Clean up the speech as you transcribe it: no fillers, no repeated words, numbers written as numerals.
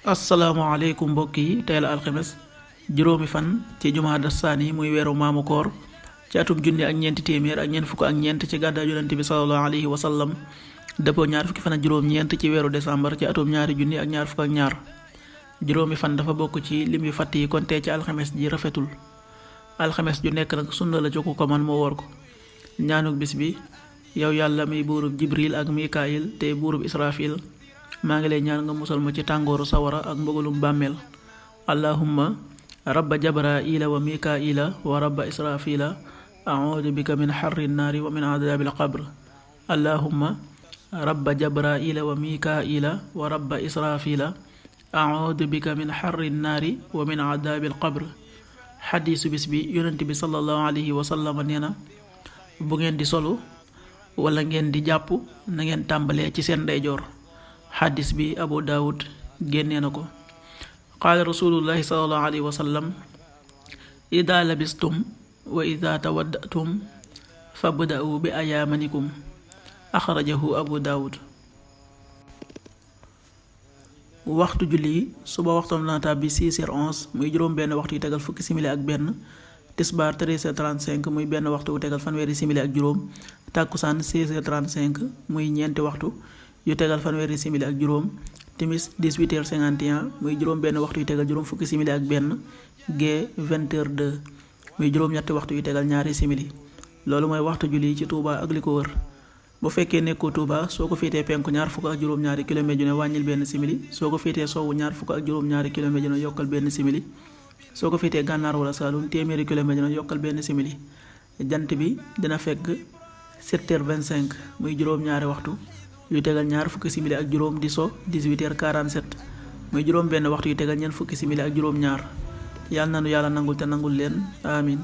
asalaamaaleykum mbokk yi tey la alxames juróomi fan ci jumaada saani muy weeru maamu koor ci atum junni ak ñeenti téeméer ak ñeent fukk ak ñeent ci gàddaa yonent bi sallallahu alayhi wa sallam dëppoo ñaar fukki fan ak juróom-ñeent ci weeru décembre ci atum ñaari junni ak ñaar fukk ak ñaar juróomi fan dafa bokk ci lim yu fàtt yi kon tey ci alxames ji rafetul alxames ju nekk nag sunna la ci ku ko man moo woor ko ñaanuk bis bi yow yàlla muy buurub jibril ak mikaayil te buurub israfil maa ngi lay ñaan nga musal ma ci tàngooru sawara ak mbugalum bàmmeel allahumma rabba jabraila wa mikaila wa rabba israfila audu bika min xarri nnaari wa min adabil qabr allahumma rabba jabraila wa mikaila wa rabba israfila audu bika min xarri nnaari wa min adabil qabr xadiisu bis bi yonent bi sallallahu alayhi wa sallam nee na bu ngeen di solu wala ngeen di jàpp na ngeen tàmbalee ci seen ndeyjoor xaddis bi abu daawud génnee na ko qaala rasulullahi salallahu alayhi wa sallam ida labistum wa ida tawaddatum fabda'u bi ayaamanikum axrajahu abu daawud waxtu julli suba waxtoom dana tàbbi 6h11 muy juróom benn waxtu yu tegal fukki simili ak benn tisbaar 13h35 muy benn waxtu yu tegal fanweeri simili ak juróom tàkkusaan 16h35 muy ñeenti waxtu yu tegal fanweeri simili ak juróom timis 18h51 muy juróom benn waxtu yu tegal juróom fukki simili ak benn gee 20h02 muy juróom ñetti waxtu yu tegal ñaari simili loolu mooy waxtu julli ci Touba ak li ko wër bu fekkee nekkoo Touba soo ko féetee penku ñaar fukk ak juróom-ñaari kilomètre ju ne wàññil benn simili soo ko féetee sowwu ñaar fukk ak juróom-ñaari kilomètre ju ne yokkal benn simili soo ko féetee gànnaar wala Saalum téeméeri kilomètre ju ne yokkal benn simili jant bi dina fekk 7h25 muy juróom-ñaari waxtu yu tegal ñaar fukki simili ak juróom di so 18h47 muy juróom benn waxtu yu tegal ñeent fukki simili ak juróom ñaar yàlla na nu yàlla nangul te nangul leen amin